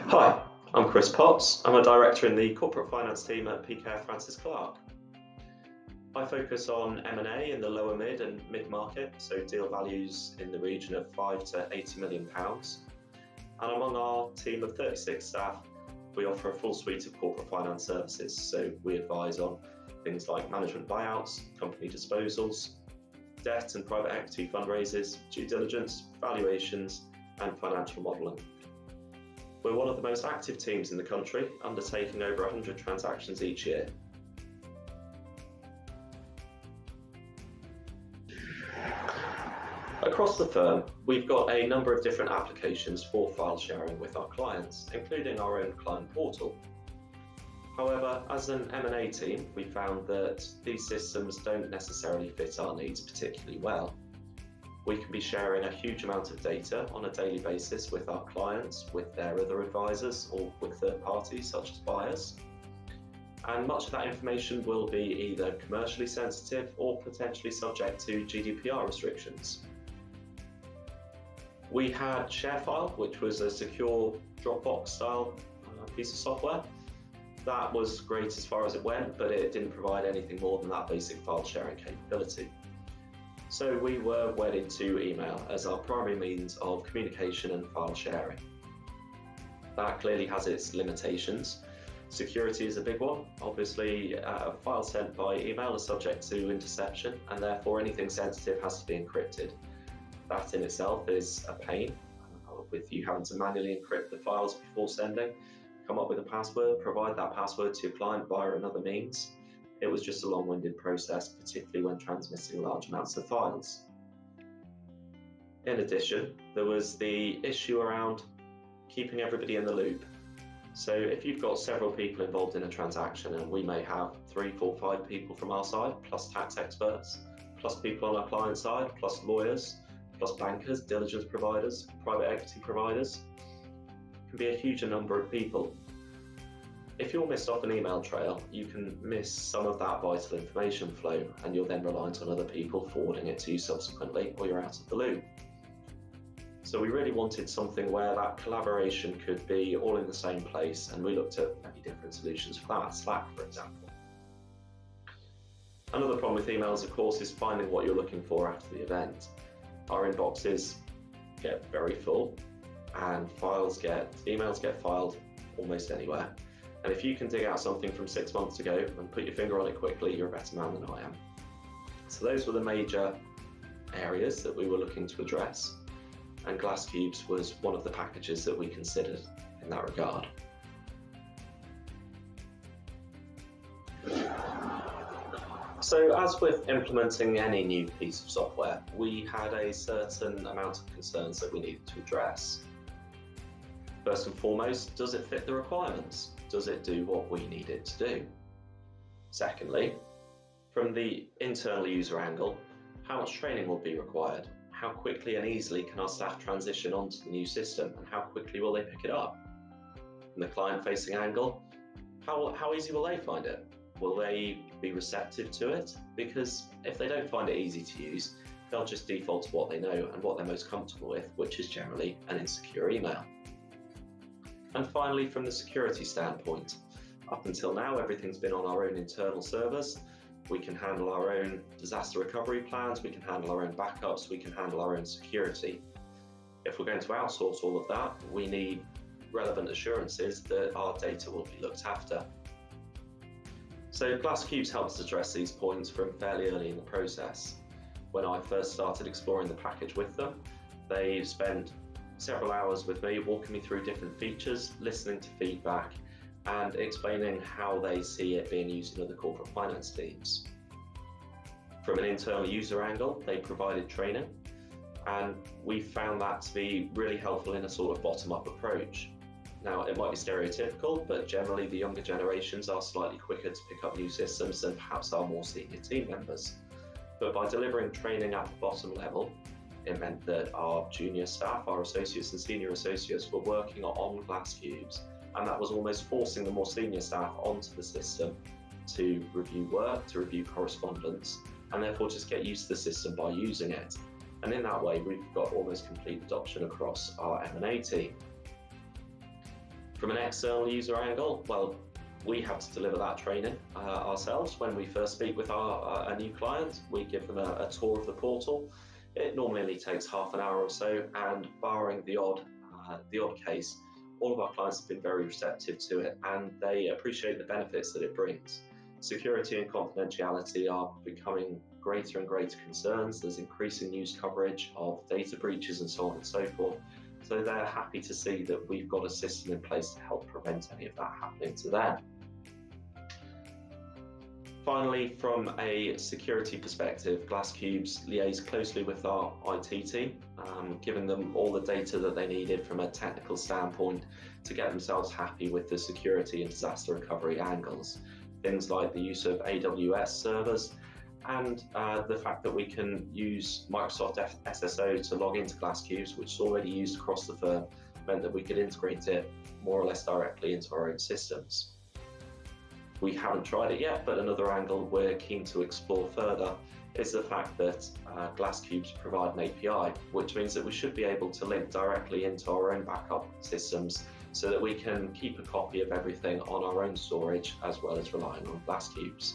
Hi, I'm Chris Potts. I'm a director in the corporate finance team at PKF Francis Clark. I focus on M&A in the lower mid and mid-market, so deal values in the region of 5 to 80 million pounds. And among our team of 36 staff, we offer a full suite of corporate finance services. So we advise on things like management buyouts, company disposals, debt and private equity fundraisers, due diligence, valuations, and financial modelling. We're one of the most active teams in the country, undertaking over 100 transactions each year. Across the firm, we've got a number of different applications for file sharing with our clients, including our own client portal. However, as an M&A team, we found that these systems don't necessarily fit our needs particularly well. We can be sharing a huge amount of data on a daily basis with our clients, with their other advisors, or with third parties such as buyers. And much of that information will be either commercially sensitive or potentially subject to GDPR restrictions. We had ShareFile, which was a secure Dropbox style piece of software. That was great as far as it went, but it didn't provide anything more than that basic file sharing capability. So we were wedded to email as our primary means of communication and file sharing. That clearly has its limitations. Security is a big one. Obviously, a file sent by email is subject to interception, and therefore anything sensitive has to be encrypted. That in itself is a pain, with you having to manually encrypt the files before sending, come up with a password, provide that password to your client via another means. It was just a long-winded process, particularly when transmitting large amounts of files. In addition, there was the issue around keeping everybody in the loop. So if you've got several people involved in a transaction, and we may have 3, 4, 5 people from our side, plus tax experts, plus people on our client side, plus lawyers, plus bankers, diligence providers, private equity providers, it can be a huge number of people. If you're missed off an email trail, you can miss some of that vital information flow, and you're then reliant on other people forwarding it to you subsequently, or you're out of the loop. So we really wanted something where that collaboration could be all in the same place, and we looked at many different solutions for that, Slack for example. Another problem with emails, of course, is finding what you're looking for after the event. Our inboxes get very full, and emails get filed almost anywhere. And if you can dig out something from 6 months ago and put your finger on it quickly, you're a better man than I am. So those were the major areas that we were looking to address, and Glasscubes was one of the packages that we considered in that regard. So as with implementing any new piece of software, we had a certain amount of concerns that we needed to address. First and foremost, does it fit the requirements? Does it do what we need it to do? Secondly, from the internal user angle, how much training will be required? How quickly and easily can our staff transition onto the new system, and how quickly will they pick it up? From the client-facing angle, how easy will they find it? Will they be receptive to it? Because if they don't find it easy to use, they'll just default to what they know and what they're most comfortable with, which is generally an insecure email. And finally, from the security standpoint, up until now, everything's been on our own internal servers. We can handle our own disaster recovery plans, we can handle our own backups, we can handle our own security. If we're going to outsource all of that, we need relevant assurances that our data will be looked after. So Glasscubes helps address these points from fairly early in the process. When I first started exploring the package with them, they spent several hours with me walking me through different features, listening to feedback, and explaining how they see it being used in other corporate finance teams. From an internal user angle, they provided training, and we found that to be really helpful in a sort of bottom-up approach. Now, it might be stereotypical, but generally the younger generations are slightly quicker to pick up new systems than perhaps our more senior team members. But by delivering training at the bottom level, it meant that our junior staff, our associates and senior associates, were working on Glasscubes, and that was almost forcing the more senior staff onto the system to review work, to review correspondence, and therefore just get used to the system by using it. And in that way, we've got almost complete adoption across our M&A team. From an external user angle, well, we have to deliver that training ourselves. When we first speak with a new client, we give them a tour of the portal. It normally only takes half an hour or so, and barring the odd case, all of our clients have been very receptive to it, and they appreciate the benefits that it brings. Security and confidentiality are becoming greater and greater concerns. There's increasing news coverage of data breaches and so on and so forth. So they're happy to see that we've got a system in place to help prevent any of that happening to them. Finally, from a security perspective, Glasscubes liaise closely with our IT team, giving them all the data that they needed from a technical standpoint to get themselves happy with the security and disaster recovery angles. Things like the use of AWS servers and the fact that we can use Microsoft SSO to log into Glasscubes, which is already used across the firm, meant that we could integrate it more or less directly into our own systems. We haven't tried it yet, but another angle we're keen to explore further is the fact that Glasscubes provide an API, which means that we should be able to link directly into our own backup systems so that we can keep a copy of everything on our own storage as well as relying on Glasscubes.